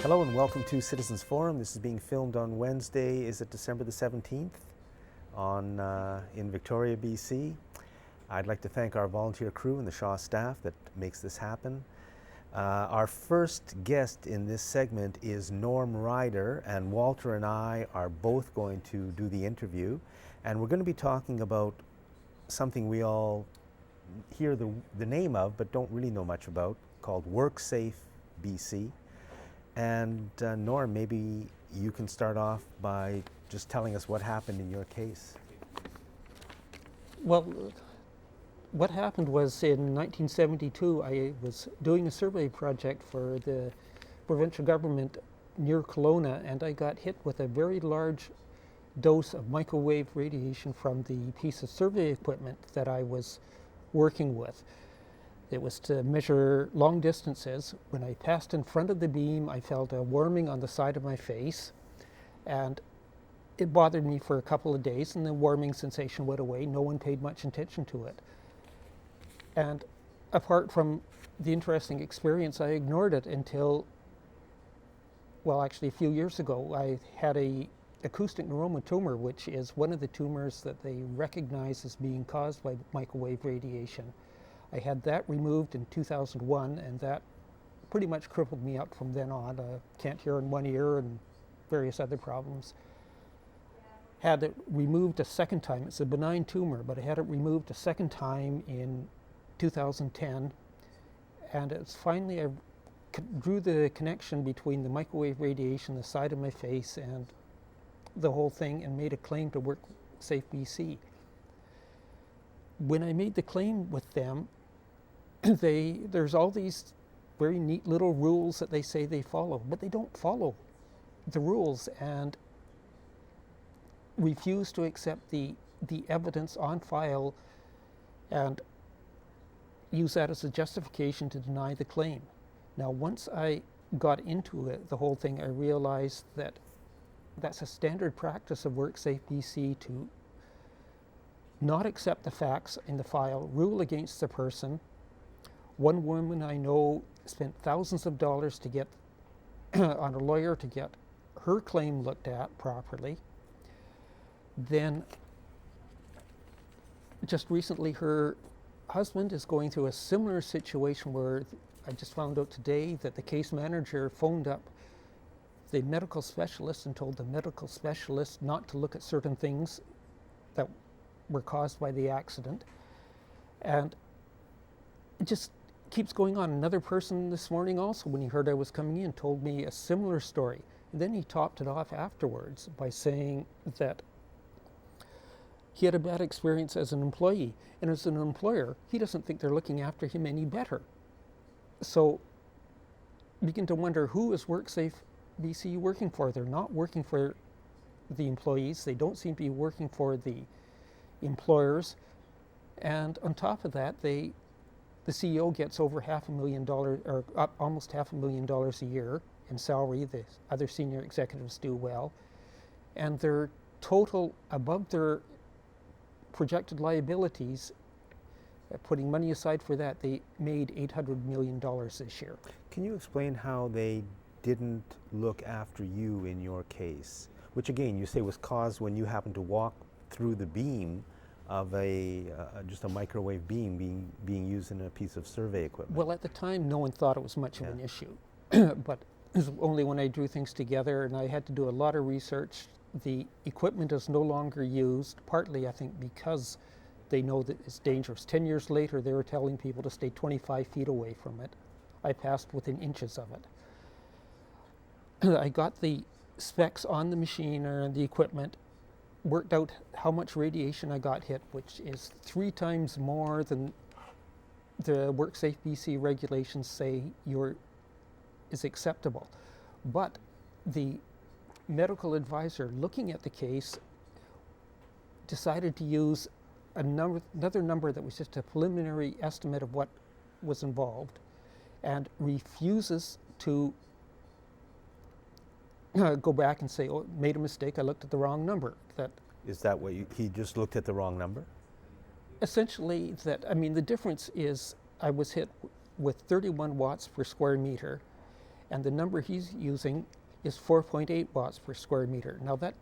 Hello and welcome to Citizens Forum. This is being filmed on Wednesday, is it December the 17th, in Victoria, BC. I'd like to thank our volunteer crew and the Shaw staff that makes this happen. Our first guest in this segment is Norm Ryder, and Walter and I are both going to do the interview. And we're going to be talking about something we all hear the name of but don't really know much about, called WorkSafe BC. And Norm, maybe you can start off by just telling us what happened in your case. Well, what happened was in 1972, I was doing a survey project for the provincial government near Kelowna, and I got hit with a very large dose of microwave radiation from the piece of survey equipment that I was working with. It was to measure long distances. When I passed in front of the beam, I felt a warming on the side of my face, and it bothered me for a couple of days, and the warming sensation went away. No one paid much attention to it. And apart from the interesting experience, I ignored it until, well, actually a few years ago, I had a acoustic neuroma tumor, which is one of the tumors that they recognize as being caused by microwave radiation. I had that removed in 2001, and that pretty much crippled me up from then on. Can't hear in one ear and various other problems. Had it removed a second time. It's a benign tumor, but I had it removed a second time in 2010, and it's finally, I drew the connection between the microwave radiation, the side of my face, and the whole thing, and made a claim to WorkSafe BC. When I made the claim with them, there's all these very neat little rules that they say they follow, but they don't follow the rules and refuse to accept the evidence on file and use that as a justification to deny the claim. Now, once I got into it, the whole thing, I realized that that's a standard practice of WorkSafe BC to not accept the facts in the file, rule against the person. One woman I know spent thousands of dollars to get on a lawyer to get her claim looked at properly. Then just recently her husband is going through a similar situation where I just found out today that the case manager phoned up the medical specialist and told the medical specialist not to look at certain things that were caused by the accident. And it just keeps going on. Another person this morning also, when he heard I was coming in, told me a similar story. And then he topped it off afterwards by saying that he had a bad experience as an employee, and as an employer, he doesn't think they're looking after him any better. So begin to wonder, who is WorkSafe BC working for? They're not working for the employees. They don't seem to be working for the employers. And on top of that, the CEO gets over $500,000, or almost $500,000 a year in salary. The other senior executives do well. And their total above their projected liabilities, putting money aside for that, they made $800 million this year. Can you explain how they didn't look after you in your case, which again you say was caused when you happened to walk through the beam of just a microwave beam being used in a piece of survey equipment? Well, at the time, no one thought it was much of an issue, but it was only when I drew things together, and I had to do a lot of research. The equipment is no longer used, partly I think because they know that it's dangerous. 10 years later, they were telling people to stay 25 feet away from it. I passed within inches of it. I got the specs on the machine or the equipment, worked out how much radiation I got hit, which is 3 times more than the WorkSafe BC regulations say is acceptable. But the medical advisor looking at the case decided to use another number that was just a preliminary estimate of what was involved, and refuses to go back and say, oh, made a mistake, I looked at the wrong number. Is that what he just looked at the wrong number? Essentially, the difference is I was hit with 31 watts per square meter, and the number he's using is 4.8 watts per square meter. Now that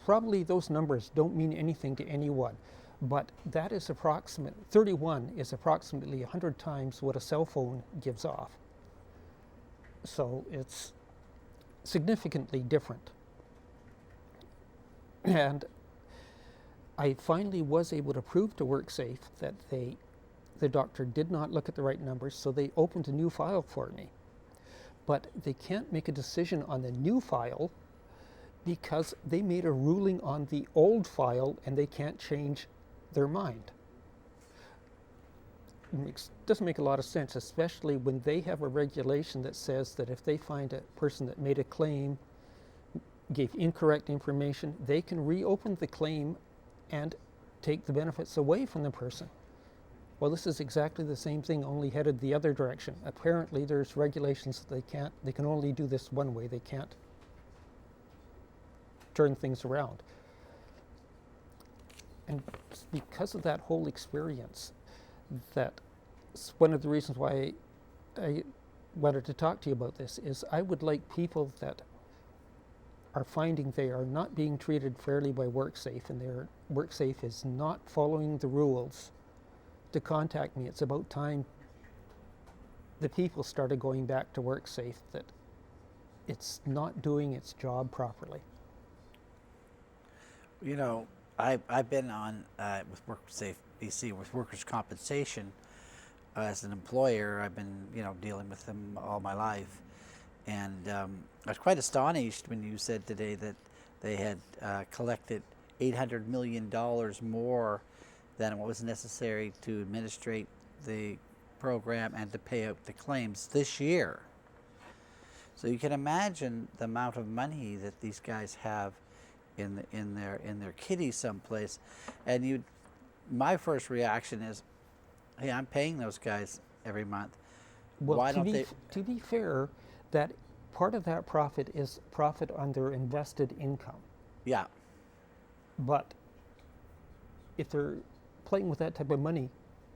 probably those numbers don't mean anything to anyone, but that is 31 is approximately 100 times what a cell phone gives off. So it's significantly different. And I finally was able to prove to WorkSafe that the doctor did not look at the right numbers, so they opened a new file for me. But they can't make a decision on the new file because they made a ruling on the old file and they can't change their mind. Doesn't make a lot of sense, especially when they have a regulation that says that if they find a person that made a claim, gave incorrect information, they can reopen the claim and take the benefits away from the person. Well, this is exactly the same thing, only headed the other direction. Apparently there's regulations that they can only do this one way. They can't turn things around. And because of that whole experience, that's one of the reasons why I wanted to talk to you about this, is I would like people that are finding they are not being treated fairly by WorkSafe and their WorkSafe is not following the rules to contact me. It's about time the people started going back to WorkSafe, that it's not doing its job properly. You know, I've been on with WorkSafe BC with workers' compensation as an employer. I've been, dealing with them all my life, and I was quite astonished when you said today that they had collected $800 million more than what was necessary to administrate the program and to pay out the claims this year. So you can imagine the amount of money that these guys have in their kitty someplace, and my first reaction is, hey, I'm paying those guys every month. Well, Why don't they? To be fair, that part of that profit is profit on their invested income. Yeah. But if they're playing with that type of money,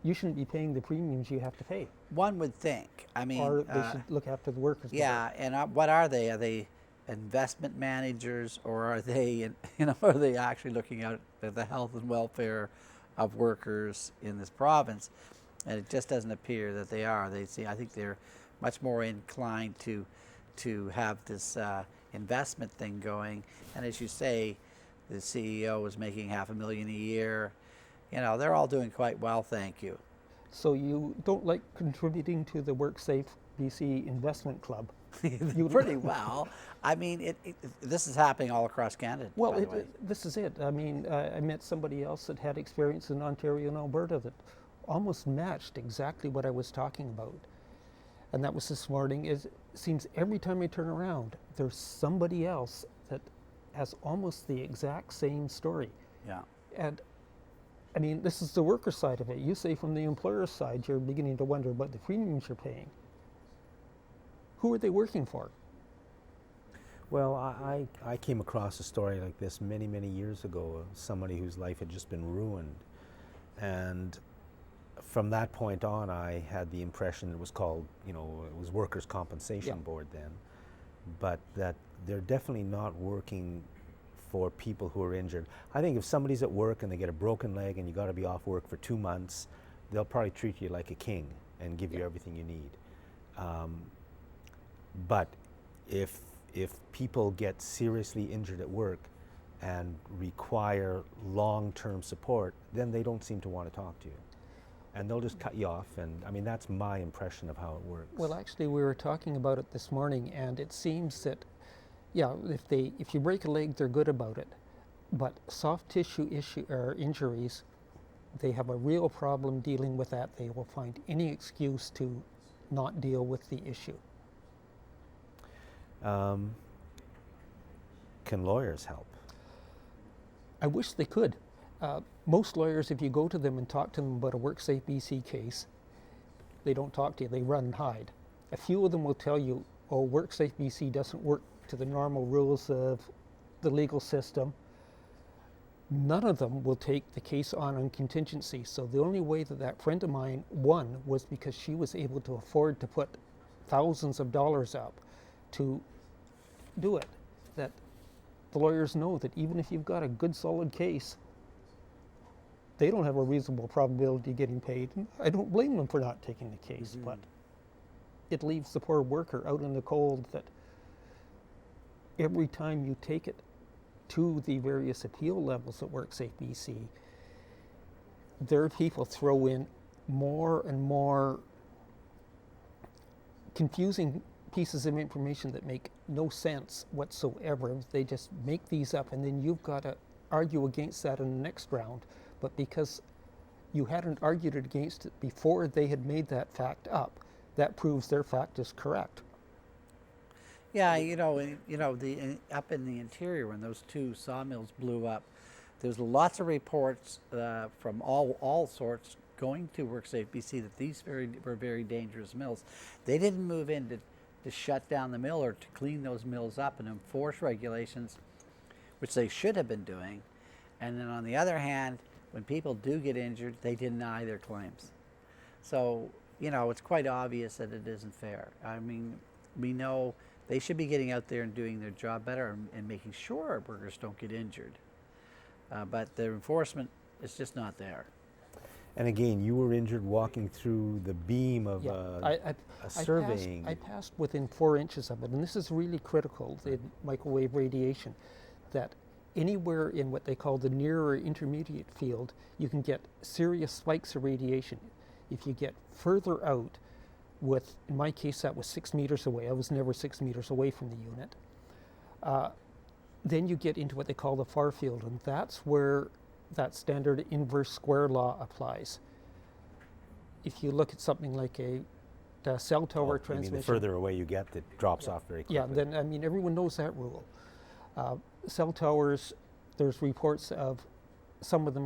you shouldn't be paying the premiums you have to pay. One would think. I mean, or they should look after the workers. Yeah, and what are they? Are they investment managers, or are they, are they actually looking out at the health and welfare of workers in this province? And it just doesn't appear that they are. I think they're much more inclined to have this investment thing going. And as you say, the CEO is making $500,000 a year. They're all doing quite well, thank you. So you don't like contributing to the WorkSafe BC Investment Club? Pretty well. I mean, this is happening all across Canada. Well, this is it. I mean, I met somebody else that had experience in Ontario and Alberta that almost matched exactly what I was talking about. And that was this morning. It seems every time I turn around, there's somebody else that has almost the exact same story. Yeah. And I mean, this is the worker side of it. You say from the employer side, you're beginning to wonder about the premiums you're paying. Who are they working for? Well, I came across a story like this many, many years ago of somebody whose life had just been ruined. And from that point on, I had the impression it was called, it was Workers' Compensation Board then, but that they're definitely not working for people who are injured. I think if somebody's at work and they get a broken leg and you got to be off work for 2 months, they'll probably treat you like a king and give you everything you need. But if people get seriously injured at work and require long-term support, then they don't seem to want to talk to you. And they'll just cut you off, and I mean, that's my impression of how it works. Well, actually, we were talking about it this morning, and it seems that, if you break a leg, they're good about it. But soft tissue injuries, they have a real problem dealing with that. They will find any excuse to not deal with the issue. Can lawyers help? I wish they could. Most lawyers, if you go to them and talk to them about a WorkSafe BC case, they don't talk to you, they run and hide. A few of them will tell you, oh, WorkSafe BC doesn't work to the normal rules of the legal system. None of them will take the case on contingency. So the only way that friend of mine won was because she was able to afford to put thousands of dollars up. to do it. That the lawyers know that even if you've got a good solid case, they don't have a reasonable probability of getting paid. And I don't blame them for not taking the case, but it leaves the poor worker out in the cold that every time you take it to the various appeal levels at WorkSafe BC, their people throw in more and more confusing pieces of information that make no sense whatsoever. They just make these up, and then you've got to argue against that in the next round. But because you hadn't argued it against it before they had made that fact up, that proves their fact is correct. Yeah, up in the interior when those two sawmills blew up, there's lots of reports from all sorts going to WorkSafe BC that these were very dangerous mills. They didn't move in to shut down the mill or to clean those mills up and enforce regulations, which they should have been doing. And then on the other hand, when people do get injured, they deny their claims. So, it's quite obvious that it isn't fair. I mean, we know they should be getting out there and doing their job better and making sure our workers don't get injured. But the enforcement is just not there. And again, you were injured walking through the beam of a surveying. I passed within 4 inches of it, and this is really critical in microwave radiation, that anywhere in what they call the near or intermediate field, you can get serious spikes of radiation. If you get further out, in my case that was 6 meters away, I was never 6 meters away from the unit, then you get into what they call the far field, and that's where that standard inverse square law applies. If you look at something like a cell tower transmission. You mean the further away you get, it drops off very quickly. Yeah, then everyone knows that rule. Cell towers, there's reports of some of them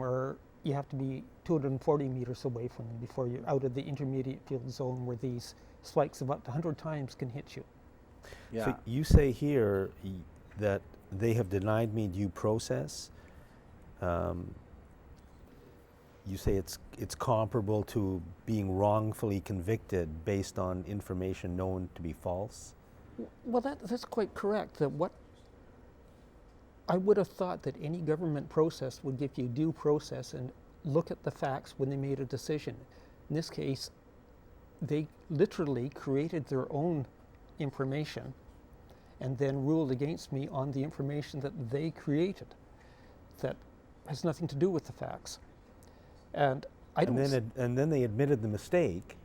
you have to be 240 meters away from them before you're out of the intermediate field zone where these spikes of up to 100 times can hit you. Yeah. So you say here that they have denied me due process. You say it's comparable to being wrongfully convicted based on information known to be false? Well, that's quite correct. That what I would have thought that any government process would give you due process and look at the facts when they made a decision. In this case, they literally created their own information and then ruled against me on the information that they created that has nothing to do with the facts. And then they admitted the mistake,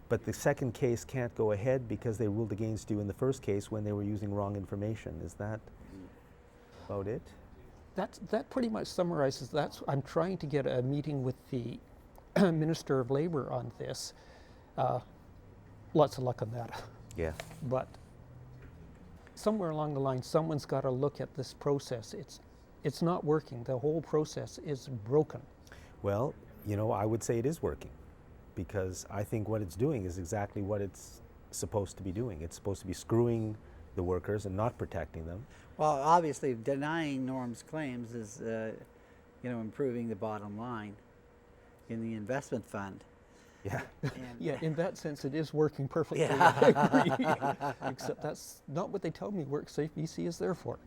but the second case can't go ahead because they ruled against you in the first case when they were using wrong information. Is that about it? That pretty much summarizes that. I'm trying to get a meeting with the Minister of Labor on this. Lots of luck on that. Yeah. But somewhere along the line, someone's got to look at this process. It's not working. The whole process is broken. Well, I would say it is working, because I think what it's doing is exactly what it's supposed to be doing. It's supposed to be screwing the workers and not protecting them. Well, obviously, denying Norm's claims is, improving the bottom line in the investment fund. Yeah. Yeah, in that sense, it is working perfectly. Yeah. I agree. Except that's not what they tell me WorkSafe BC is there for.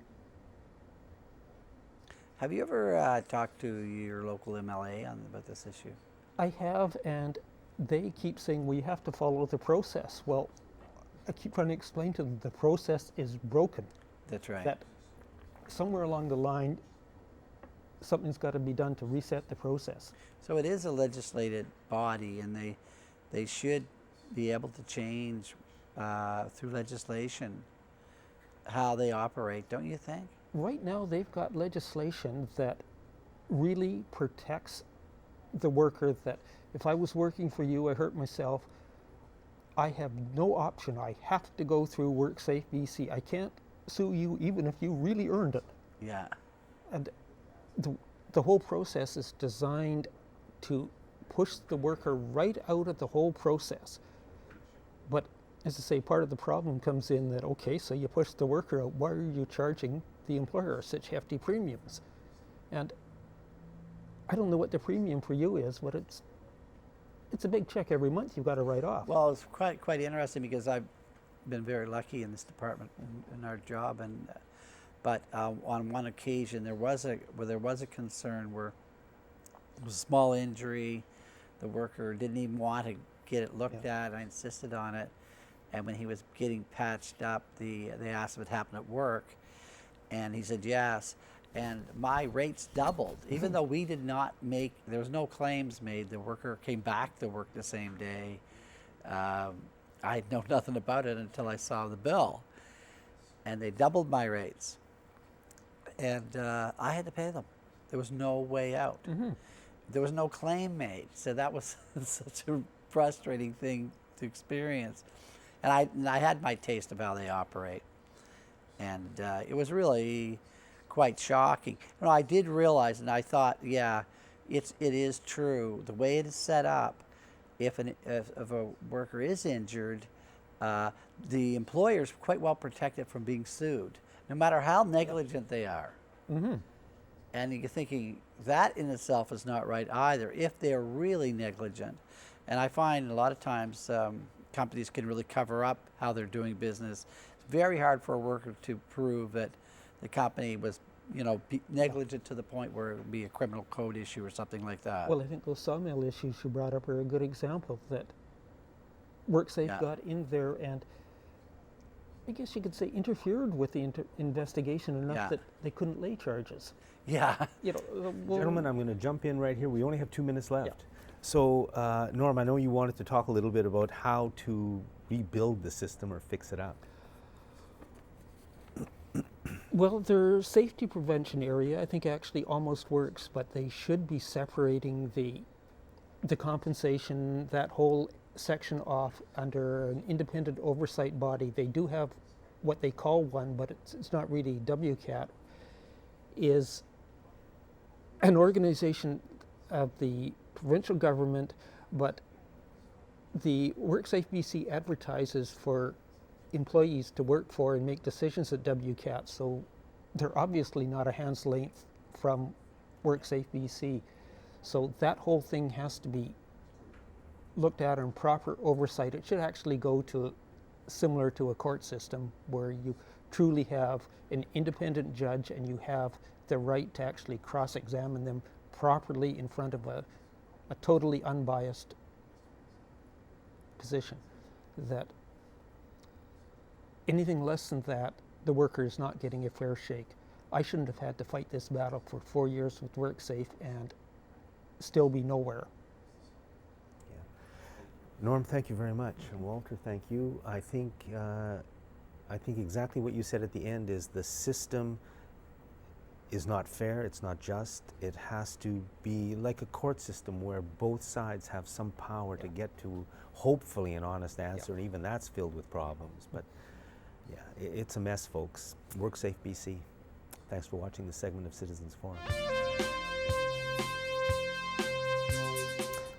Have you ever talked to your local MLA about this issue? I have, and they keep saying we have to follow the process. Well, I keep trying to explain to them the process is broken. That's right. That somewhere along the line, something's got to be done to reset the process. So it is a legislated body, and they should be able to change through legislation how they operate, don't you think? Right now, they've got legislation that really protects the worker, that if I was working for you, I hurt myself, I have no option. I have to go through WorkSafe BC. I can't sue you even if you really earned it. Yeah. And the whole process is designed to push the worker right out of the whole process. But as I say, part of the problem comes in that, okay, so you push the worker out, why are you charging the employer such hefty premiums? And I don't know what the premium for you is, but it's a big check every month you've got to write off. Well, it's quite interesting because been very lucky in this department in our job, and but on one occasion there was a concern where it was a small injury. The worker didn't even want to get it looked at. I insisted on it, and when he was getting patched up, they asked if it happened at work, and he said yes. And my rates doubled, even though we did not make, there was no claims made. The worker came back to work the same day. I know nothing about it until I saw the bill, and they doubled my rates, and I had to pay them. There was no way out. There was no claim made, so that was such a frustrating thing to experience. And I had my taste of how they operate, and it was really quite shocking. You know, I did realize, and I thought, yeah, it is true. The way it is set up, if a worker is injured, the employer is quite well protected from being sued, no matter how negligent they are. And you're thinking that in itself is not right either, if they're really negligent. And I find a lot of times companies can really cover up how they're doing business. It's very hard for a worker to prove that the company was, you know, negligent to the point where it would be a criminal code issue or something like that. Well, I think those sawmill issues you brought up are a good example that WorkSafe got in there and I guess you could say interfered with the investigation enough that they couldn't lay charges. Yeah. You know, Gentlemen, I'm going to jump in right here. We only have 2 minutes left. So, Norm, I know you wanted to talk a little bit about how to rebuild the system or fix it up. Well, their safety prevention area, I think, actually almost works, but they should be separating the compensation, that whole section off under an independent oversight body. They do have what they call one, but it's not really WCAT, is an organization of the provincial government, but the WorkSafe BC advertises for employees to work for and make decisions at WCAT, so they're obviously not a hand's length from WorkSafe BC. So that whole thing has to be looked at in proper oversight. It should actually go to similar to a court system where you truly have an independent judge and you have the right to actually cross-examine them properly in front of a totally unbiased position. That anything less than that, the worker is not getting a fair shake. I shouldn't have had to fight this battle for 4 years with WorkSafe and still be nowhere. Norm, thank you very much. And Walter, thank you. I think exactly what you said at the end is the system is not fair, it's not just. It has to be like a court system where both sides have some power to get to hopefully an honest answer, and even that's filled with problems. But yeah, it's a mess, folks. WorkSafe BC. Thanks for watching this segment of Citizens Forum.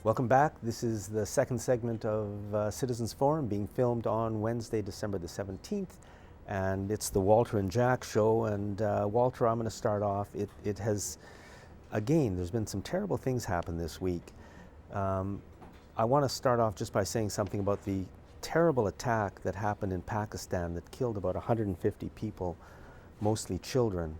Welcome back. This is the second segment of Citizens Forum being filmed on Wednesday, December the 17th. And it's the Walter and Jack show. And Walter, I'm going to start off. It has, again, there's been some terrible things happen this week. I want to start off just by saying something about the terrible attack that happened in Pakistan that killed about 150 people, mostly children.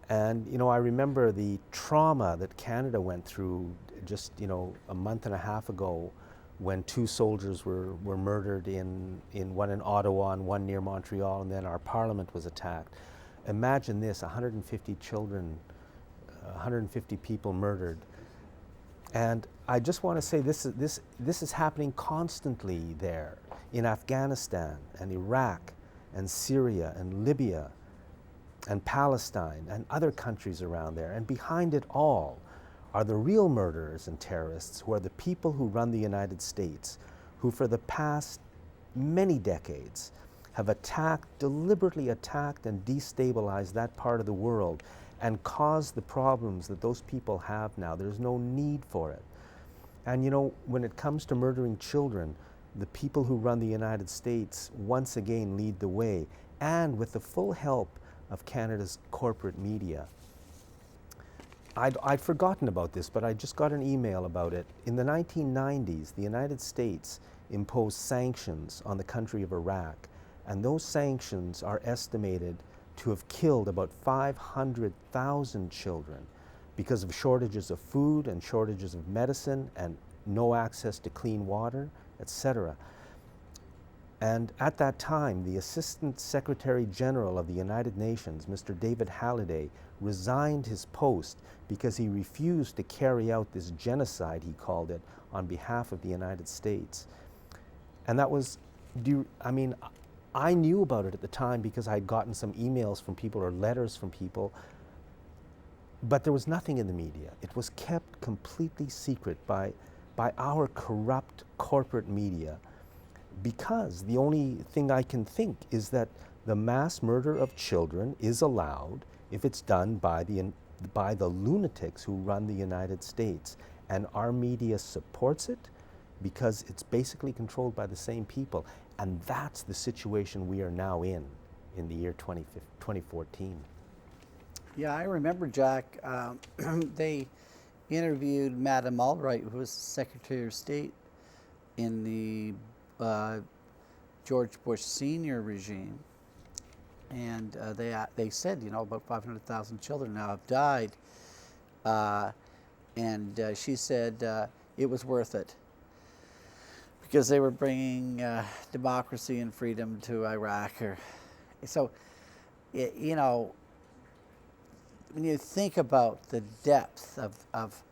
And, you know, I remember the trauma that Canada went through just, you know, a month and a half ago when 2 soldiers were murdered in one in Ottawa and one near Montreal, and then our parliament was attacked. Imagine this, 150 children, 150 people murdered. And I just want to say this is happening constantly there in Afghanistan and Iraq and Syria and Libya and Palestine and other countries around there. And behind it all are the real murderers and terrorists, who are the people who run the United States, who for the past many decades have deliberately attacked and destabilized that part of the world and caused the problems that those people have now. There's no need for it. And you know, when it comes to murdering children, the people who run the United States once again lead the way, and with the full help of Canada's corporate media. I'd forgotten about this, but I just got an email about it. In the 1990s, the United States imposed sanctions on the country of Iraq, and those sanctions are estimated to have killed about 500,000 children because of shortages of food and shortages of medicine and no access to clean water, etc. And at that time, the Assistant Secretary General of the United Nations, Mr. David Halliday, resigned his post because he refused to carry out this genocide, he called it, on behalf of the United States. And that was, I knew about it at the time because I'd gotten some emails from people or letters from people, but there was nothing in the media. It was kept completely secret by our corrupt corporate media, because the only thing I can think is that the mass murder of children is allowed if it's done by the lunatics who run the United States. And our media supports it because it's basically controlled by the same people. And that's the situation we are now in the year 2014. Yeah, I remember, Jack, they interviewed Madame Albright, who was Secretary of State in the George Bush Sr. regime. And they said, about 500,000 children now have died. And she said it was worth it because they were bringing democracy and freedom to Iraq. So, when you think about the depth of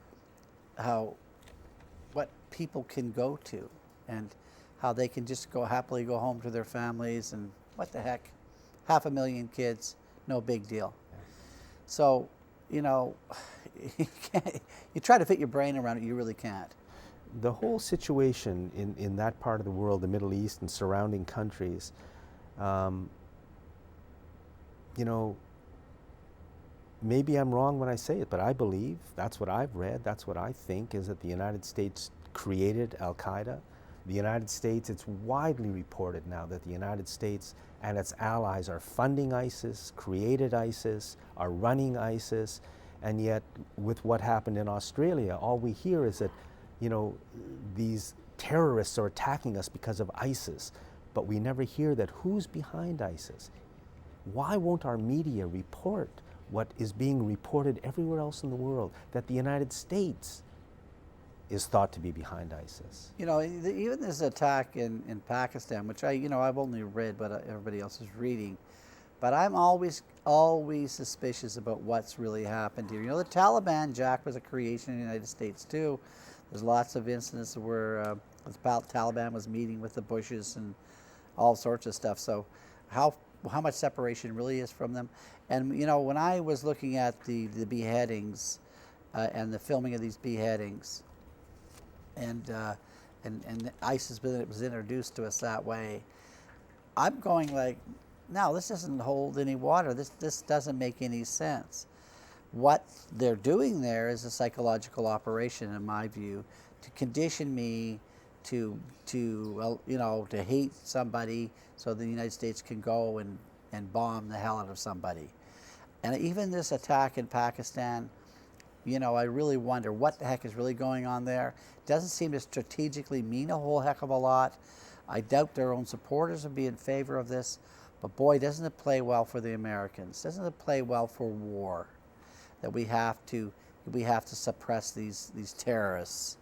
what people can go to and how they can just happily go home to their families, and what the heck, 500,000 kids, no big deal. So, you try to fit your brain around it, you really can't. The whole situation in that part of the world, the Middle East and surrounding countries, maybe I'm wrong when I say it, but I believe, that's what I've read, that's what I think, is that the United States created Al-Qaeda. The United States, it's widely reported now that the United States and its allies are funding ISIS, created ISIS, are running ISIS, and yet with what happened in Australia, all we hear is that, these terrorists are attacking us because of ISIS, but we never hear that who's behind ISIS. Why won't our media report what is being reported everywhere else in the world, that the United States is thought to be behind ISIS? Even this attack in Pakistan, which I've only read, but everybody else is reading, but I'm always suspicious about what's really happened here. The Taliban, Jack, was a creation of the United States too. There's lots of incidents where the Taliban was meeting with the Bushes and all sorts of stuff. So how much separation really is from them? And when I was looking at the beheadings and the filming of these beheadings, and ISIS was introduced to us that way, I'm going like, no, this doesn't hold any water. This doesn't make any sense. What they're doing there is a psychological operation, in my view, to condition me to hate somebody so the United States can go and bomb the hell out of somebody. And even this attack in Pakistan, I really wonder what the heck is really going on there. It doesn't seem to strategically mean a whole heck of a lot. I doubt their own supporters would be in favor of this, but boy, doesn't it play well for the Americans? Doesn't it play well for war that we have to suppress these terrorists?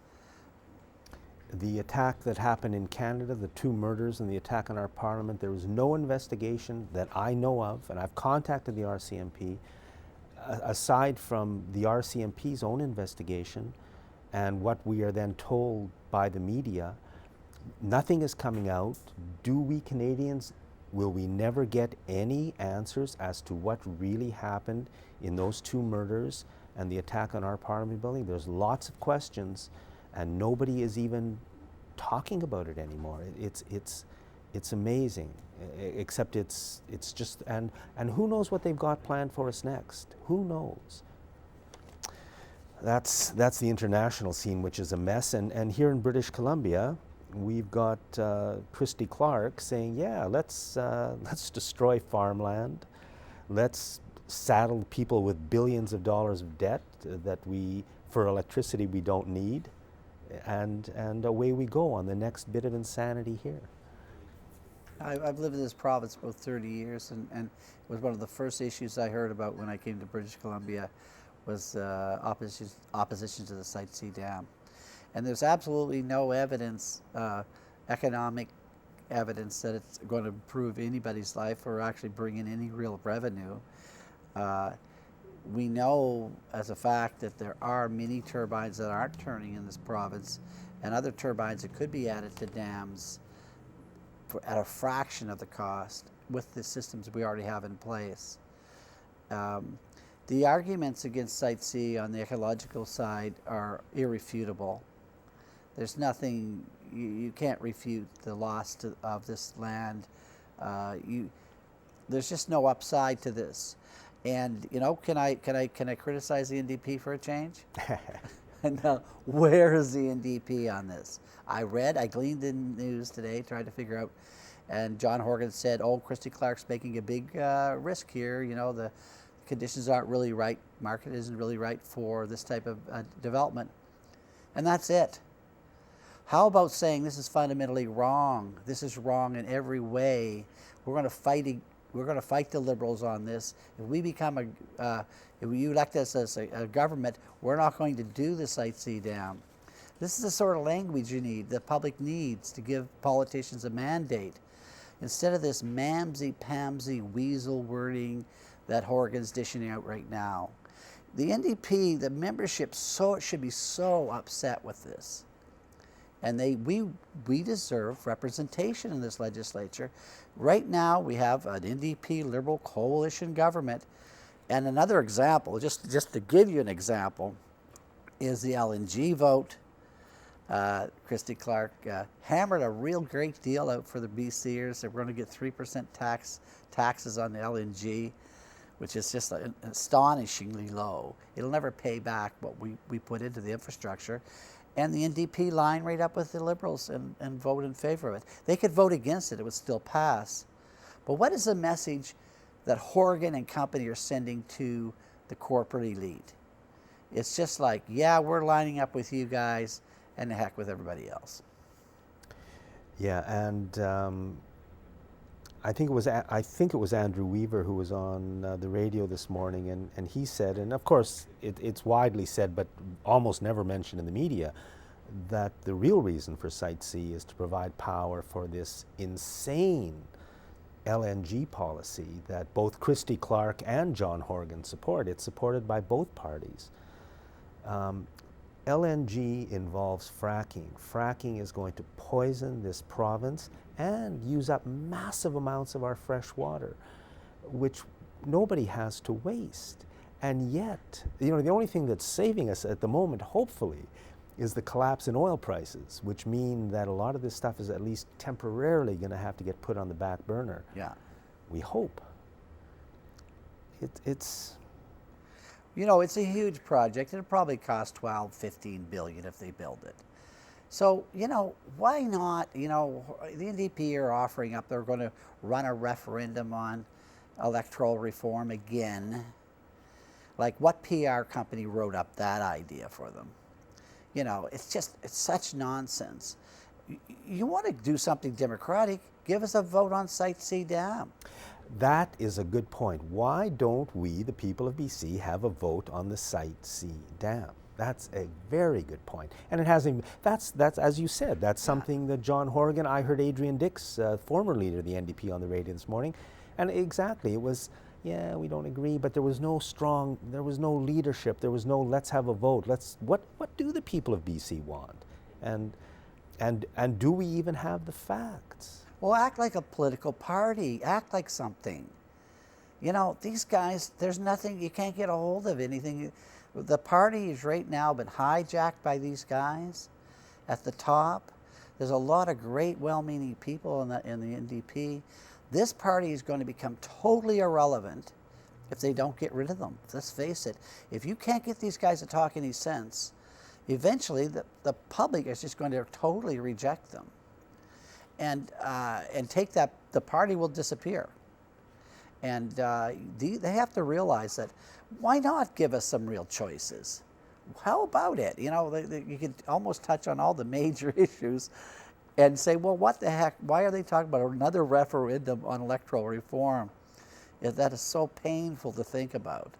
The attack that happened in Canada, the 2 murders and the attack on our parliament, there was no investigation that I know of, and I've contacted the RCMP, aside from the RCMP's own investigation and what we are then told by the media. Nothing is coming out. Do we Canadians, will we never get any answers as to what really happened in those 2 murders and the attack on our parliament building? There's lots of questions, and nobody is even talking about it anymore. It's amazing, except it's just, and who knows what they've got planned for us next? Who knows? That's the international scene, which is a mess. And here in British Columbia, we've got Christy Clark saying, yeah, let's destroy farmland. Let's saddle people with billions of dollars of debt that for electricity we don't need. and away we go on the next bit of insanity here. I've lived in this province for 30 years, and it was one of the first issues I heard about when I came to British Columbia was opposition to the Site C Dam. And there's absolutely no evidence, economic evidence, that it's going to improve anybody's life or actually bring in any real revenue. We know as a fact that there are mini turbines that aren't turning in this province, and other turbines that could be added to dams at a fraction of the cost with the systems we already have in place. The arguments against Site C on the ecological side are irrefutable. There's nothing, you can't refute the loss of this land. There's just no upside to this. And you know, can I criticize the NDP for a change? And where is the NDP on this? I gleaned in news today, tried to figure out, and John Horgan said, "Oh, Christy Clark's making a big risk here. You know, the conditions aren't really right. Market isn't really right for this type of development," and that's it. How about saying this is fundamentally wrong? This is wrong in every way. We're going to fight. We're going to fight the Liberals on this. If we become if you elect us as a government, we're not going to do the Site C Dam. This is the sort of language you need, the public needs, to give politicians a mandate. Instead of this mamsy-pamsy weasel wording that Horgan's dishing out right now. The NDP, the membership should be so upset with this. And we deserve representation in this legislature. Right now we have an NDP Liberal coalition government. And another example, just to give you an example, is the LNG vote. Christy Clark hammered a real great deal out for the BCers. They're going to get 3% taxes on the LNG, which is just astonishingly low. It'll never pay back what we put into the infrastructure. And the NDP line right up with the Liberals and vote in favor of it. They could vote against it, it would still pass. But what is the message that Horgan and company are sending to the corporate elite? It's just like, yeah, we're lining up with you guys, and the heck with everybody else. Yeah, and I think it was Andrew Weaver who was on the radio this morning, and he said, and of course it's widely said, but almost never mentioned in the media, that the real reason for Site C is to provide power for this insane LNG policy that both Christy Clark and John Horgan support. It's supported by both parties. LNG involves fracking. Fracking is going to poison this province and use up massive amounts of our fresh water, which nobody has to waste. And yet, you know, the only thing that's saving us at the moment, hopefully, is the collapse in oil prices, which mean that a lot of this stuff is at least temporarily going to have to get put on the back burner. Yeah. We hope. It's... You know, it's a huge project. It'll probably cost 12, 15 billion if they build it. So, you know, why not, you know, the NDP are offering up, they're going to run a referendum on electoral reform again. Like, what PR company wrote up that idea for them? You know, it's such nonsense. You want to do something democratic, give us a vote on Site C Dam. That is a good point. Why don't we, the people of BC, have a vote on the Site C Dam? That's a very good point. And it hasn't, that's as you said, that's something that John Horgan, I heard Adrian Dix, former leader of the NDP, on the radio this morning. And exactly, it was, yeah, we don't agree, but there was no leadership, there was no let's have a vote. What do the people of BC want? And do we even have the facts? Well, act like a political party. Act like something. You know, these guys, there's nothing, you can't get a hold of anything. The party is right now been hijacked by these guys at the top. There's a lot of great, well-meaning people in the NDP. This party is going to become totally irrelevant if they don't get rid of them. Let's face it. If you can't get these guys to talk any sense, eventually the public is just going to totally reject them. And take that, the party will disappear. And they have to realize that, why not give us some real choices? how about it? You know, you could almost touch on all the major issues and say, well, what the heck? Why are they talking about another referendum on electoral reform? That is so painful to think about.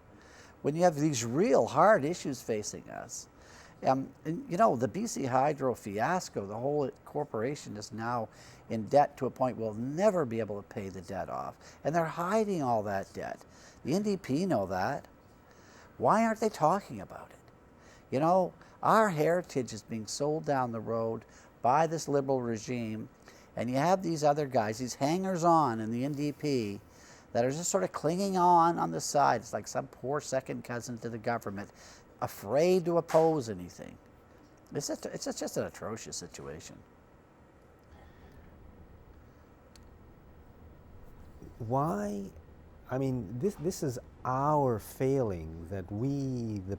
When you have these real hard issues facing us. And, you know, the BC Hydro fiasco, the whole corporation is now in debt to a point we'll never be able to pay the debt off. And they're hiding all that debt. The NDP know that. Why aren't they talking about it? You know, our heritage is being sold down the road by this Liberal regime, and you have these other guys, these hangers-on in the NDP, that are just sort of clinging on the side. It's like some poor second cousin to the government, afraid to oppose anything. It's just an atrocious situation. Why? I mean, this is our failing that we, the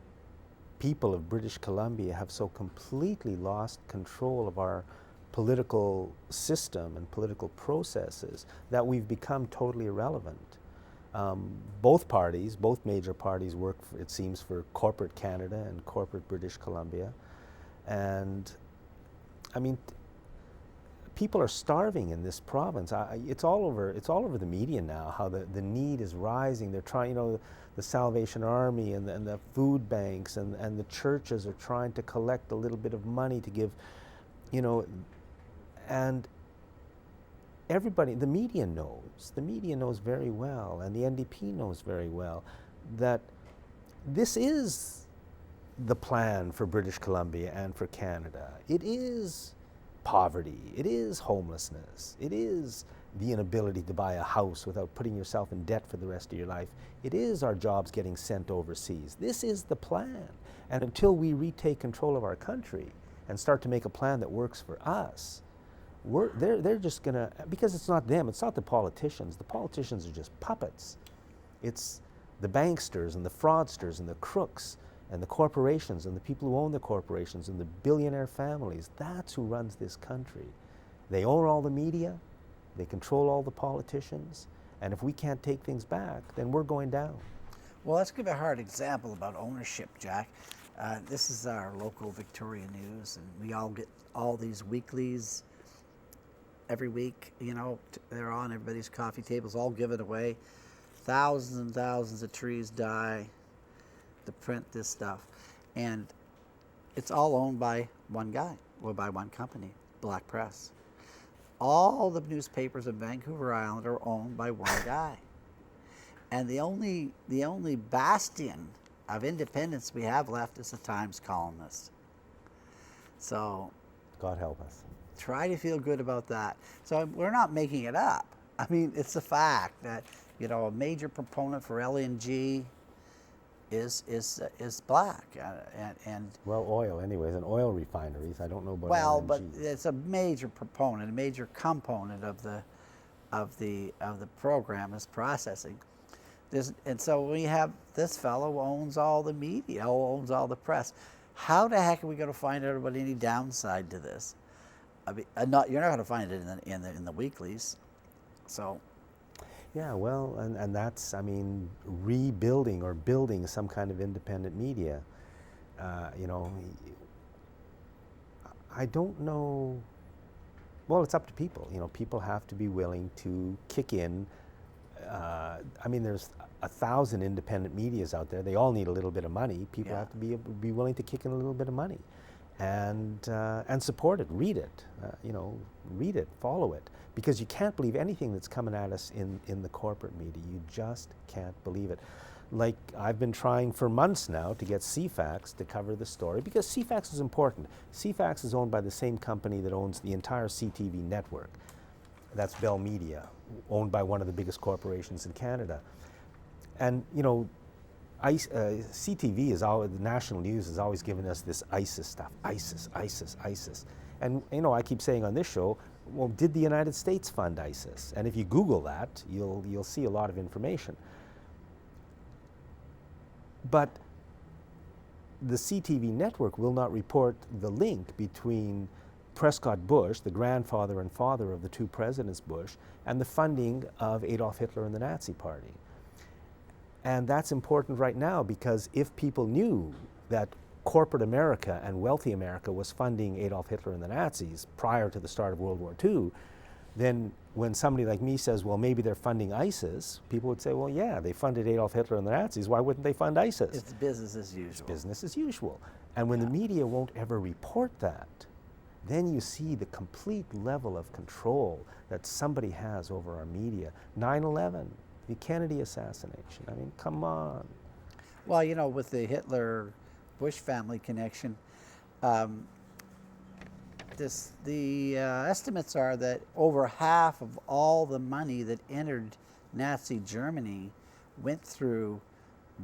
people of British Columbia, have so completely lost control of our political system and political processes that we've become totally irrelevant. Both parties, both major parties work, it seems, for corporate Canada and corporate British Columbia. And I mean, people are starving in this province. It's all over the media now, how the need is rising. They're trying, you know, the Salvation Army and the food banks and the churches are trying to collect a little bit of money to give, you know, and everybody, the media knows very well, and the NDP knows very well, that this is the plan for British Columbia and for Canada. It is poverty, it is homelessness, it is the inability to buy a house without putting yourself in debt for the rest of your life. It is our jobs getting sent overseas. This is the plan. And until we retake control of our country and start to make a plan that works for us, they're just gonna, because it's not them, it's not the politicians. The politicians are just puppets. It's the banksters and the fraudsters and the crooks and the corporations and the people who own the corporations and the billionaire families. That's who runs this country. They own all the media, they control all the politicians, and if we can't take things back, then we're going down. Well, let's give a hard example about ownership, Jack. This is our local Victoria News, and we all get all these weeklies every week. You know, they're on everybody's coffee tables, all given away. Thousands and thousands of trees die to print this stuff, and it's all owned by one guy, or by one company, Black Press. All the newspapers in Vancouver Island are owned by one guy, and the only bastion of independence we have left is the Times columnist. So, God help us. Try to feel good about that. So we're not making it up. I mean, it's a fact that, you know, a major proponent for LNG is black, and well, oil anyways, and oil refineries. I don't know about well, LNG. but it's a major proponent, a major component of the program is processing. And so we have this fellow who owns all the media, who owns all the press. How the heck are we going to find out about any downside to this? I mean, you're not going to find it in the weeklies. So. Yeah, well, and that's, I mean, rebuilding or building some kind of independent media. You know, I don't know. Well, it's up to people. You know, people have to be willing to kick in. I mean, there's 1,000 independent medias out there. They all need a little bit of money. People have to be willing to kick in a little bit of money, and support it, read it. You know, read it, follow it. Because you can't believe anything that's coming at us in the corporate media. You just can't believe it. Like, I've been trying for months now to get CFAX to cover the story, because CFAX is important. CFAX is owned by the same company that owns the entire CTV network. That's Bell Media, owned by one of the biggest corporations in Canada. And, you know, CTV is always, the national news has always given us this ISIS stuff. ISIS, ISIS, ISIS. And, you know, I keep saying on this show, well, did the United States fund ISIS? And if you Google that, you'll see a lot of information. But the CTV network will not report the link between Prescott Bush, the grandfather and father of the two presidents Bush, and the funding of Adolf Hitler and the Nazi Party. And that's important right now, because if people knew that corporate America and wealthy America was funding Adolf Hitler and the Nazis prior to the start of World War II, then when somebody like me says, well, maybe they're funding ISIS, people would say, well, yeah, they funded Adolf Hitler and the Nazis. Why wouldn't they fund ISIS? It's business as usual. It's business as usual. And when the media won't ever report that, then you see the complete level of control that somebody has over our media. 9/11, the Kennedy assassination. I mean, come on. Well, you know, with the Hitler-Bush family connection, the estimates are that over half of all the money that entered Nazi Germany went through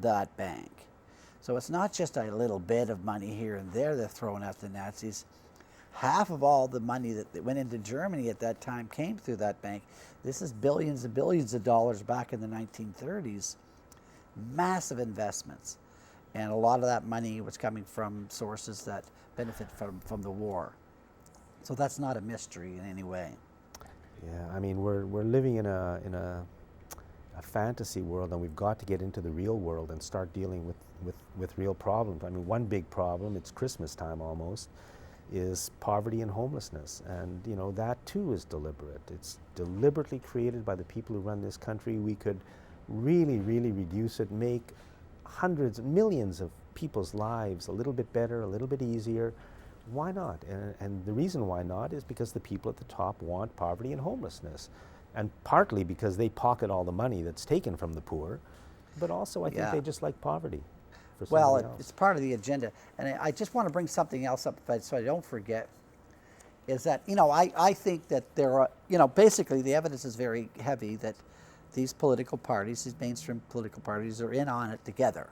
that bank. So it's not just a little bit of money here and there they're throwing at the Nazis. Half of all the money that went into Germany at that time came through that bank. This is billions and billions of dollars back in the 1930s. Massive investments. And a lot of that money was coming from sources that benefit from the war. So that's not a mystery in any way. Yeah, I mean, we're living in a fantasy world, and we've got to get into the real world and start dealing with real problems. I mean, one big problem, it's Christmas time almost, is poverty and homelessness. And, you know, that too is deliberate. It's deliberately created by the people who run this country. We could really, really reduce it, make hundreds, millions of people's lives a little bit better, a little bit easier. Why not? And the reason why not is because the people at the top want poverty and homelessness. And partly because they pocket all the money that's taken from the poor, but also I think they just like poverty. Well, it's part of the agenda. And I just want to bring something else up so I don't forget, is that, you know, I think that there are, you know, basically the evidence is very heavy that these political parties, these mainstream political parties, are in on it together,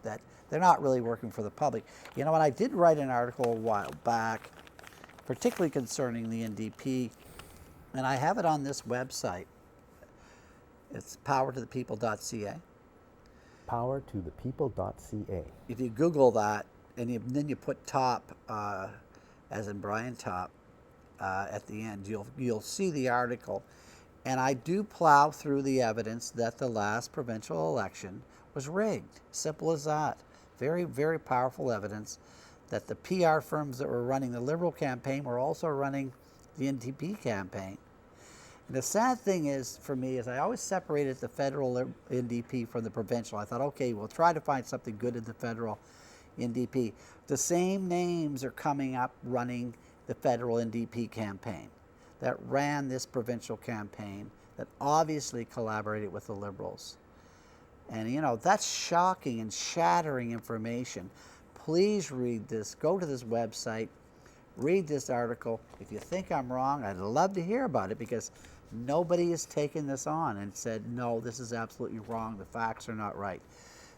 that they're not really working for the public. You know, and I did write an article a while back, particularly concerning the NDP, and I have it on this website. It's powertothepeople.ca. Powertothepeople.ca. If you Google that, and then you put top, as in Brian Top, at the end, you'll see the article. And I do plow through the evidence that the last provincial election was rigged. Simple as that. Very, very powerful evidence that the PR firms that were running the Liberal campaign were also running the NDP campaign. And the sad thing is, for me, is I always separated the federal NDP from the provincial. I thought, okay, we'll try to find something good in the federal NDP. The same names are coming up running the federal NDP campaign that ran this provincial campaign, that obviously collaborated with the Liberals. And, you know, that's shocking and shattering information. Please read this. Go to this website. Read this article. If you think I'm wrong, I'd love to hear about it, because nobody has taken this on and said, no, this is absolutely wrong. The facts are not right.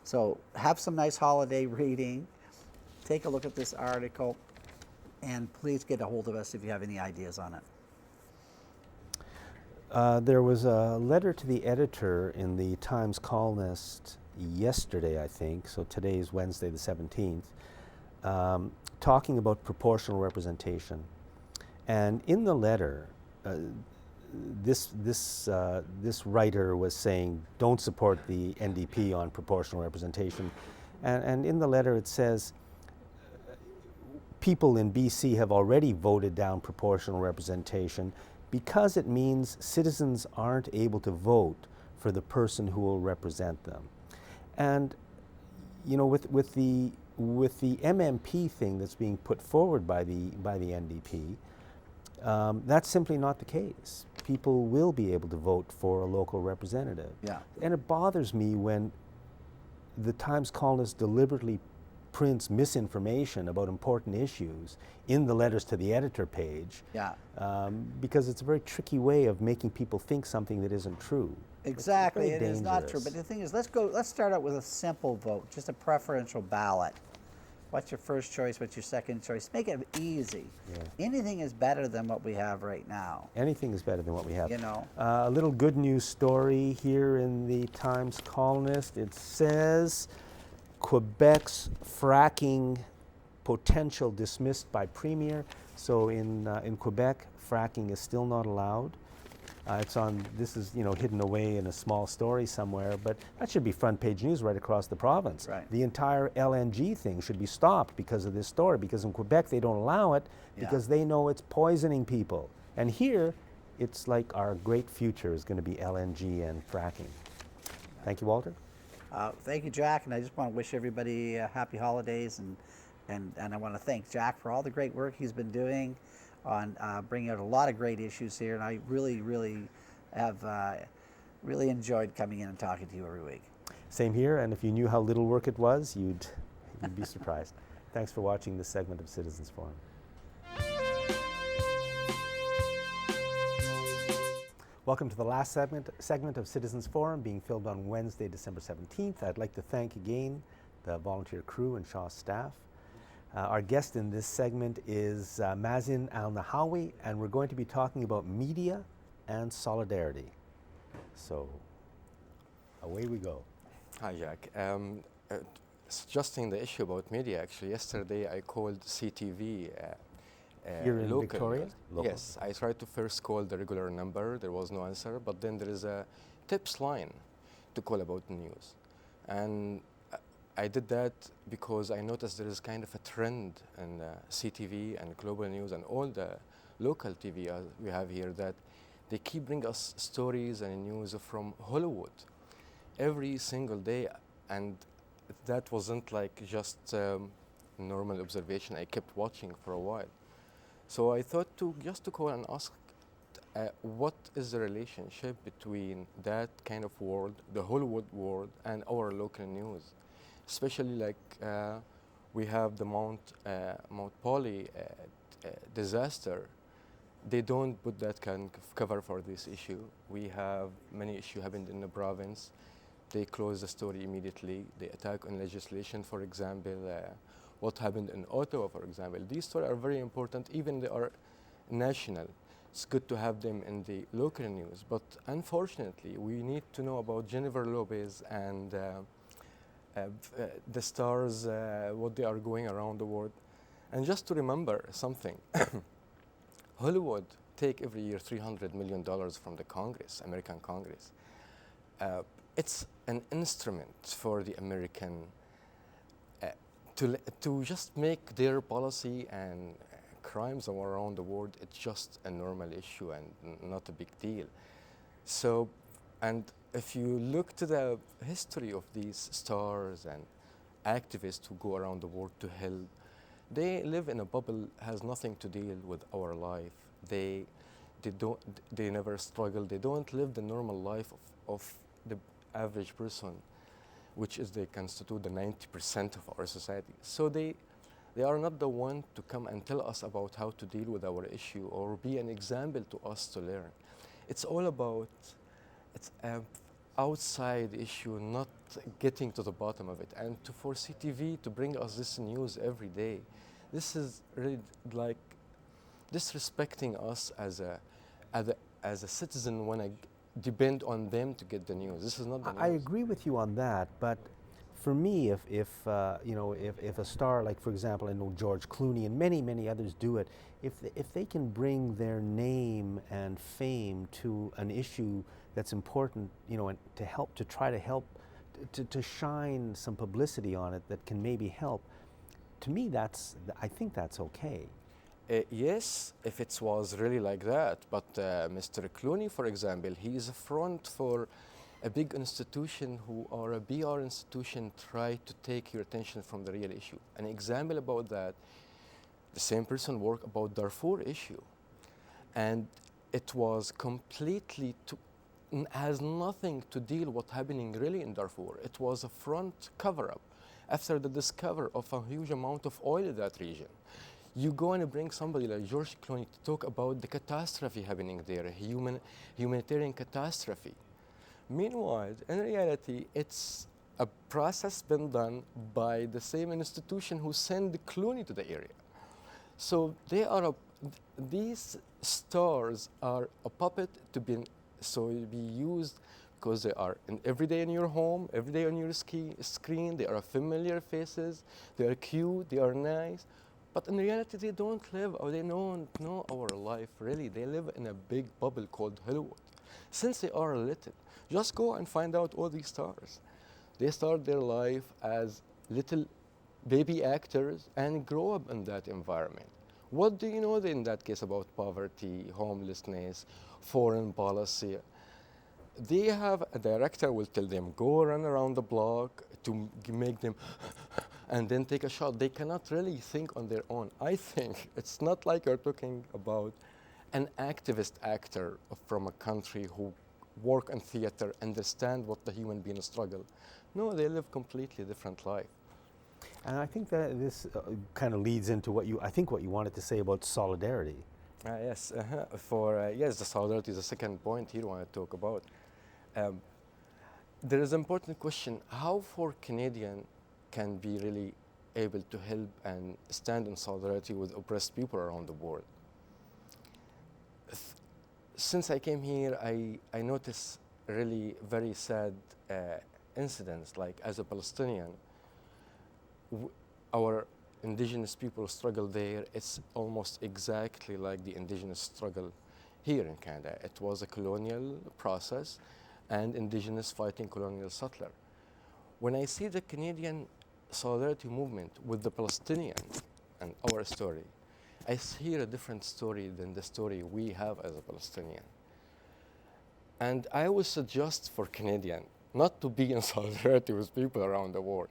So have some nice holiday reading. Take a look at this article. And please get a hold of us if you have any ideas on it. There was a letter to the editor in the Times columnist yesterday, I think, so today is Wednesday the 17th, talking about proportional representation. And in the letter, this writer was saying, don't support the NDP on proportional representation. And in the letter it says, people in BC have already voted down proportional representation because it means citizens aren't able to vote for the person who will represent them. And, you know, with the MMP thing that's being put forward by the NDP, that's simply not the case. People will be able to vote for a local representative. Yeah. And it bothers me when the Times columnist deliberately prints misinformation about important issues in the letters to the editor page. Yeah. Because it's a very tricky way of making people think something that isn't true. Exactly, it is not true. But the thing is, let's start out with a simple vote, just a preferential ballot. What's your first choice? What's your second choice? Make it easy. Yeah. Anything is better than what we have right now. Anything is better than what we have. You know. A little good news story here in the Times columnist. It says, Quebec's fracking potential dismissed by Premier. So in Quebec, fracking is still not allowed. It's on, this is, hidden away in a small story somewhere, but that should be front page news right across the province. Right. The entire LNG thing should be stopped because of this story, because in Quebec they don't allow it because they know it's poisoning people. And here, it's like our great future is going to be LNG and fracking. Thank you, Walter. Thank you, Jack, and I just want to wish everybody happy holidays, and I want to thank Jack for all the great work he's been doing on bringing out a lot of great issues here, and I really have really enjoyed coming in and talking to you every week. Same here, and if you knew how little work it was, you'd be surprised. Thanks for watching this segment of Citizens Forum. Welcome to the last segment of Citizens Forum, being filmed on Wednesday, December 17th. I'd like to thank again the volunteer crew and Shaw staff. Our guest in this segment is Mazin Al-Nahawi, and we're going to be talking about media and solidarity. So, away we go. Hi, Jack. Suggesting the issue about media, actually, yesterday I called CTV. Here in local. Victoria? Local. Yes, I tried to first call the regular number. There was no answer, but then there is a tips line to call about the news. And I did that because I noticed there is kind of a trend in CTV and Global News and all the local TV we have here that they keep bringing us stories and news from Hollywood every single day. And that wasn't like just normal observation. I kept watching for a while. So I thought to call and ask what is the relationship between that kind of world, the Hollywood world, and our local news, especially like we have the Mount Poly disaster. They don't put that kind of cover for this issue. We have many issues happened in the province. They close the story immediately. They attack on legislation, for example. What happened in Ottawa, for example. These stories are very important, even they are national. It's good to have them in the local news, but unfortunately, we need to know about Jennifer Lopez and the stars, what they are going around the world. And just to remember something, Hollywood take every year $300 million from the Congress, American Congress. It's an instrument for the American to just make their policy and crimes around the world, it's just a normal issue and not a big deal. So, and if you look to the history of these stars and activists who go around the world to help, they live in a bubble, has nothing to deal with our life. They never struggle. They don't live the normal life of the average person, which is they constitute the 90% of our society. So they are not the one to come and tell us about how to deal with our issue or be an example to us to learn. It's all about, it's an outside issue, not getting to the bottom of it. And for CTV to bring us this news every day, this is really like disrespecting us as a citizen when I depend on them to get the news. This is not the news. I agree with you on that, but for me, if a star like, for example, I know George Clooney and many others do it, if they can bring their name and fame to an issue that's important, and to try to help to shine some publicity on it that can maybe help, to me I think that's okay. Yes, if it was really like that, but Mr. Clooney, for example, he is a front for a big institution or a BR institution try to take your attention from the real issue. An example about that, the same person worked about Darfur issue, and it was completely has nothing to deal what's happening really in Darfur. It was a front cover-up after the discovery of a huge amount of oil in that region. You go and bring somebody like George Clooney to talk about the catastrophe happening there, a humanitarian catastrophe. Meanwhile, in reality, it's a process been done by the same institution who sent Clooney to the area. So these stars are a puppet to be used because they are every day in your home, every day on your screen. They are familiar faces. They are cute. They are nice. But in reality, they don't live or they don't know our life, really. They live in a big bubble called Hollywood. since they are little. Just go and find out all these stars. They start their life as little baby actors and grow up in that environment. What do you know in that case about poverty, homelessness, foreign policy? They have a director will tell them, go run around the block to make them, and then take a shot. They cannot really think on their own. I think it's not like you're talking about an activist actor from a country who work in theater, understand what the human being struggle. No, they live completely different life. And I think that this kind of leads into what you wanted to say about solidarity. Yes, yes, the solidarity is the second point here I want to talk about. There is an important question, how for Canadian can be really able to help and stand in solidarity with oppressed people around the world? Since I came here, I noticed really very sad incidents, like as a Palestinian, our indigenous people struggle there, it's almost exactly like the indigenous struggle here in Canada. It was a colonial process and indigenous fighting colonial settler. When I see the Canadian solidarity movement with the Palestinians and our story, I hear a different story than the story we have as a Palestinian. And I would suggest for Canadian not to be in solidarity with people around the world.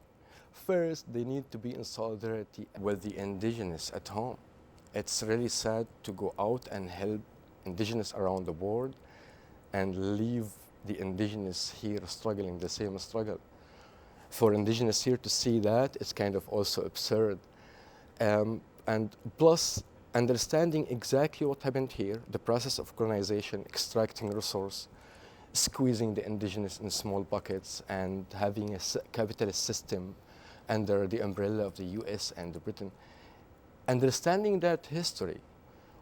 First, they need to be in solidarity with the indigenous at home. It's really sad to go out and help indigenous around the world and leave the indigenous here struggling the same struggle. For indigenous here to see that, it's kind of also absurd. And plus, understanding exactly what happened here, the process of colonization, extracting resource, squeezing the indigenous in small buckets, and having a capitalist system under the umbrella of the US and Britain. Understanding that history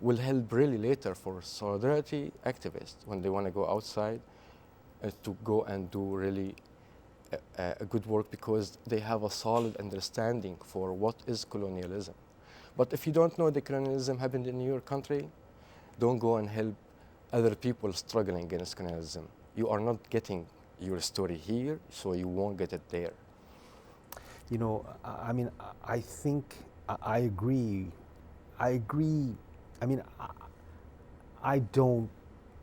will help really later for solidarity activists when they want to go outside to go and do really a good work, because they have a solid understanding for what is colonialism. But if you don't know the colonialism happened in your country, don't go and help other people struggling against colonialism. You are not getting your story here, so you won't get it there. You know, I mean, I think I agree. I mean, I don't,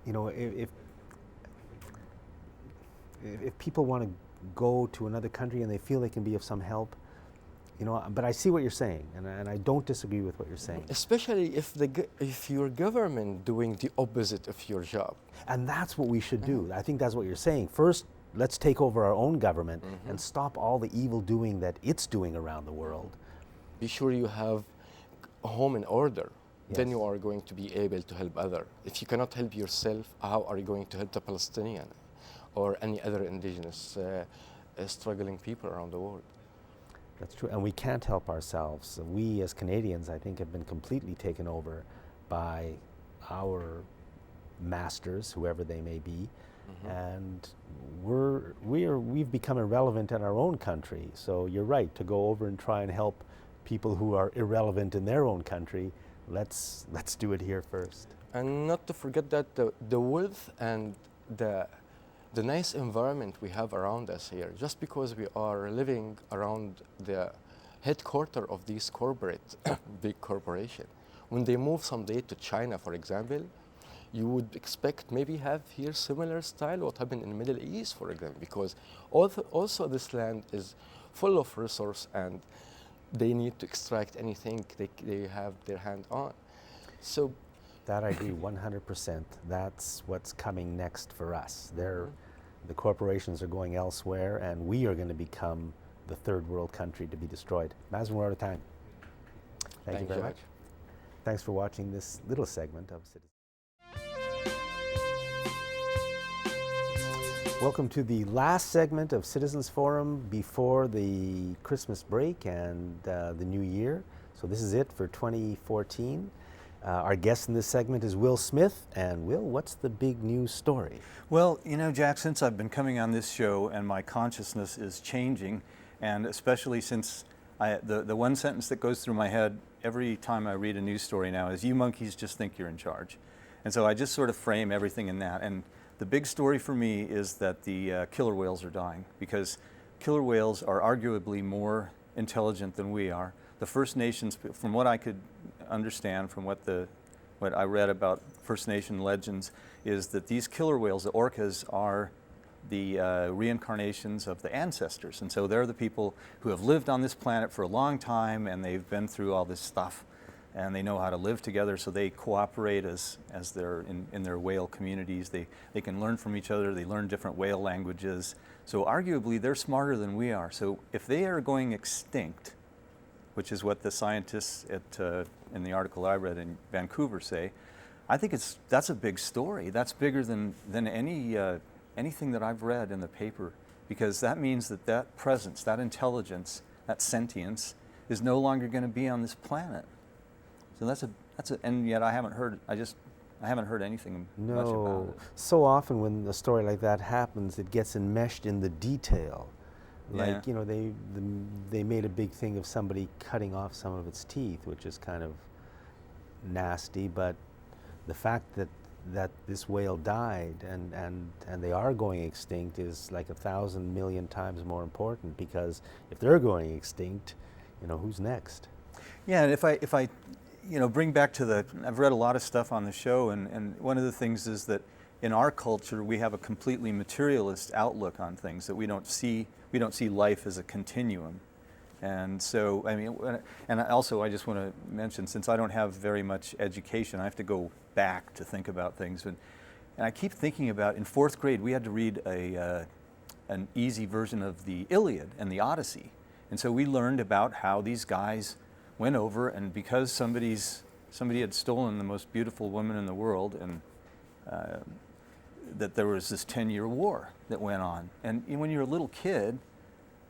you know, if people want to go to another country and they feel they can be of some help, you know, but I see what you're saying, and I don't disagree with what you're saying. Especially if your government doing the opposite of your job. And that's what we should do. I think that's what you're saying. First, let's take over our own government and stop all the evil doing that it's doing around the world. Be sure you have a home in order. Yes. Then you are going to be able to help others. If you cannot help yourself, how are you going to help the Palestinian or any other indigenous struggling people around the world? That's true, and we can't help ourselves. We as Canadians, I think, have been completely taken over by our masters, whoever they may be, and we've become irrelevant in our own country. So you're right, to go over and try and help people who are irrelevant in their own country, let's do it here first. And not to forget that the wealth and the nice environment we have around us here, just because we are living around the headquarters of these corporate, big corporation. When they move someday to China, for example, you would expect maybe have here similar style what happened in the Middle East, for example, because also this land is full of resource and they need to extract anything they have their hand on. So that I agree 100%. That's what's coming next for us. The corporations are going elsewhere, and we are going to become the third world country to be destroyed. Mazin, we're out of time. Thank you very much. Thanks for watching this little segment of Citizen. Welcome to the last segment of Citizens Forum before the Christmas break and the new year. So this is it for 2014. Our guest in this segment is Will Smith. And Will, what's the big news story? Well, you know, Jack, since I've been coming on this show and my consciousness is changing, and especially since the one sentence that goes through my head every time I read a news story now is, "You monkeys just think you're in charge." And so I just sort of frame everything in that. And the big story for me is that the killer whales are dying, because killer whales are arguably more intelligent than we are. The First Nations, from what I could understand, from what I read about First Nation legends, is that these killer whales, the orcas, are the reincarnations of the ancestors. And so they're the people who have lived on this planet for a long time, and they've been through all this stuff, and they know how to live together, so they cooperate as they're in their whale communities. They can learn from each other, they learn different whale languages. So arguably they're smarter than we are. So if they are going extinct, which is what the scientists in the article I read in Vancouver say, I think that's a big story. That's bigger than anything that I've read in the paper, because that means that presence, that intelligence, that sentience is no longer going to be on this planet. So and yet I haven't heard anything much about it. So often when a story like that happens, it gets enmeshed in the detail. Like, you know, they made a big thing of somebody cutting off some of its teeth, which is kind of nasty, but the fact that this whale died and they are going extinct is like 1,000 million times more important, because if they're going extinct, you know, who's next? Yeah, and if I bring back to I've read a lot of stuff on the show, and one of the things is that in our culture we have a completely materialist outlook on things, that we don't see life as a continuum. And so, I mean, and also I just want to mention, since I don't have very much education, I have to go back to think about things. And I keep thinking about, in 4th grade, we had to read an easy version of the Iliad and the Odyssey. And so we learned about how these guys went over, and because somebody had stolen the most beautiful woman in the world, and that there was this 10-year war that went on. And when you're a little kid,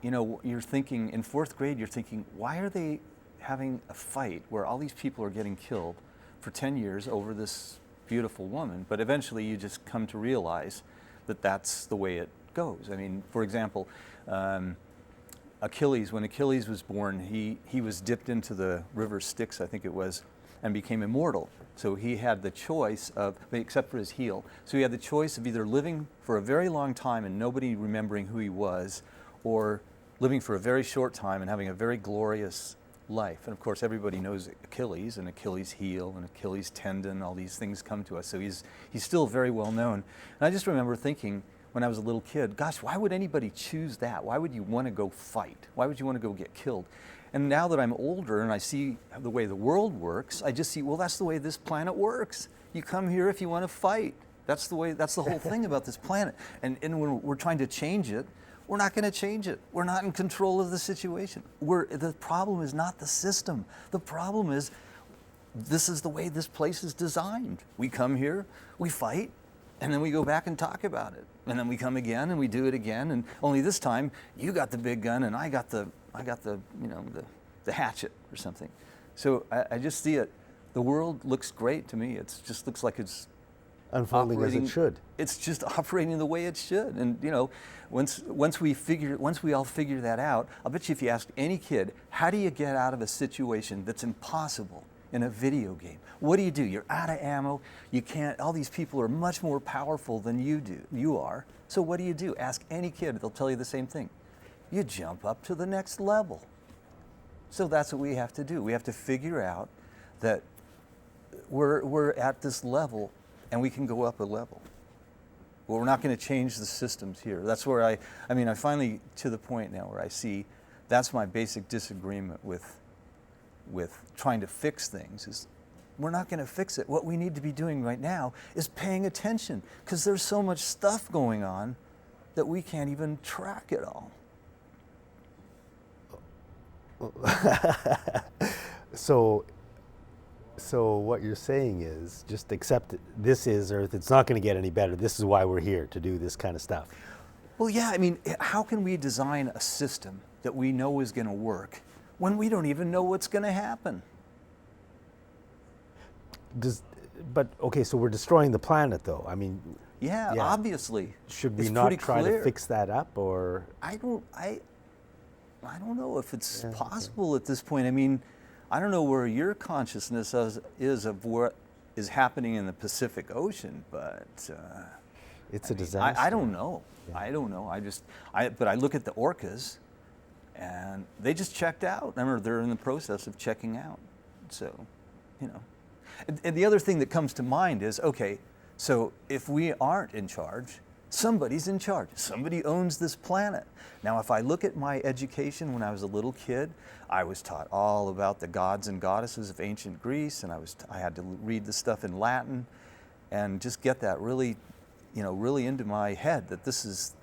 you know, you're thinking, in 4th grade, you're thinking, why are they having a fight where all these people are getting killed for 10 years over this beautiful woman? But eventually you just come to realize that that's the way it goes. I mean, for example, Achilles, when Achilles was born, he was dipped into the river Styx, I think it was, and became immortal. So he had the choice of, except for his heel, so he had the choice of either living for a very long time and nobody remembering who he was, or living for a very short time and having a very glorious life. And of course everybody knows Achilles and Achilles' heel and Achilles' tendon, all these things come to us, so he's still very well known. And I just remember thinking when I was a little kid, gosh, why would anybody choose that? Why would you want to go fight? Why would you want to go get killed? And now that I'm older and I see the way the world works, I just see, well, that's the way this planet works. You come here if you want to fight. That's the whole thing about this planet. And when we're trying to change it, we're not going to change it. We're not in control of the situation. The problem is not the system. The problem is, this is the way this place is designed. We come here, we fight, and then we go back and talk about it. And then we come again and we do it again, and only this time you got the big gun and I got the hatchet or something. So I just see it. The world looks great to me. It just looks like it's Unfolding as it should. It's just operating the way it should. And you know, once we all figure that out, I'll bet you if you ask any kid, how do you get out of a situation that's impossible in a video game? What do? You're out of ammo. You can't. All these people are much more powerful than you are. So what do? Ask any kid, they'll tell you the same thing. You jump up to the next level. So that's what we have to do. We have to figure out that we're at this level and we can go up a level. Well, we're not going to change the systems here. That's where I finally to the point now where I see that's my basic disagreement with trying to fix things is we're not going to fix it. What we need to be doing right now is paying attention, because there's so much stuff going on that we can't even track it all. So what you're saying is just accept it. This is Earth. It's not going to get any better. This is why we're here, to do this kind of stuff. Well, yeah, I mean, how can we design a system that we know is going to work when we don't even know what's going to happen? But okay, so we're destroying the planet, though. I mean, yeah. Obviously. Should we it's not pretty try clear. to fix that up, or? I don't know if it's possible at this point. I mean, I don't know where your consciousness is of what is happening in the Pacific Ocean, but It's a I mean, disaster. I don't know. Yeah. I don't know. But I look at the orcas, and they just checked out. Remember, they're in the process of checking out. So, you know. And the other thing that comes to mind is, okay, so if we aren't in charge, somebody's in charge. Somebody owns this planet. Now, if I look at my education when I was a little kid, I was taught all about the gods and goddesses of ancient Greece, and I had to read the stuff in Latin, and just get that really, you know, really into my head that this is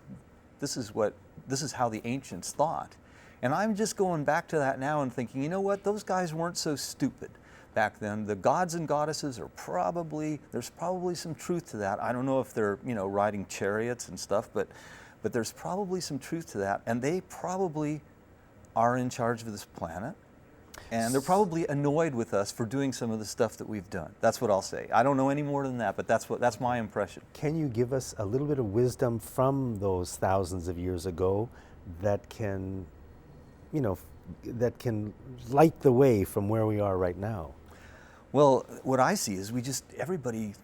how the ancients thought. And I'm just going back to that now and thinking, you know what, those guys weren't so stupid back then. The gods and goddesses are there's probably some truth to that. I don't know if they're, you know, riding chariots and stuff, but there's probably some truth to that. And they probably are in charge of this planet. And they're probably annoyed with us for doing some of the stuff that we've done. That's what I'll say. I don't know any more than that, but that's my impression. Can you give us a little bit of wisdom from those thousands of years ago that can, you know, that can light the way from where we are right now? Well, what I see is everybody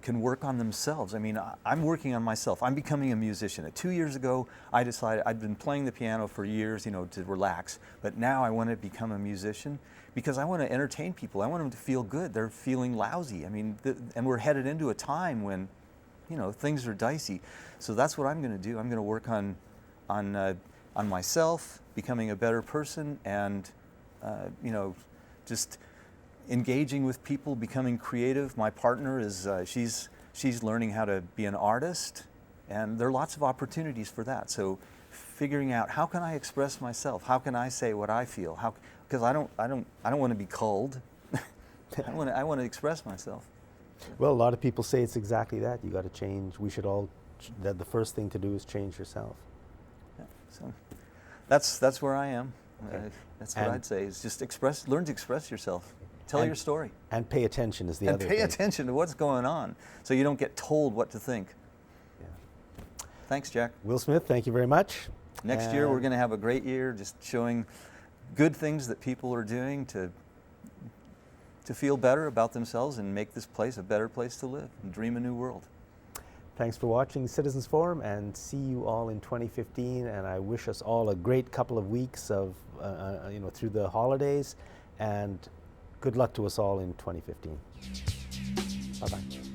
can work on themselves. I mean, I'm working on myself. I'm becoming a musician. 2 years ago, I decided I'd been playing the piano for years, you know, to relax, but now I want to become a musician because I want to entertain people. I want them to feel good. They're feeling lousy. I mean, and we're headed into a time when, you know, things are dicey. So that's what I'm going to do. I'm going to work on myself, becoming a better person, and you know, just engaging with people, becoming creative. My partner is she's learning how to be an artist, and there are lots of opportunities for that. So figuring out how can I express myself, how can I say what I feel, because I don't want to be culled. I want to express myself. Well, a lot of people say it's exactly that. You got to change. We should all. That the first thing to do is change yourself. Yeah, so that's where I am. Okay. That's what I'd say is just learn to express yourself. Tell your story. And pay attention is the other thing. And pay attention to what's going on so you don't get told what to think. Yeah. Thanks, Jack. Will Smith, thank you very much. Next year we're going to have a great year, just showing good things that people are doing to feel better about themselves and make this place a better place to live and dream a new world. Thanks for watching Citizens Forum, and see you all in 2015. And I wish us all a great couple of weeks of, you know, through the holidays, and good luck to us all in 2015. Bye-bye.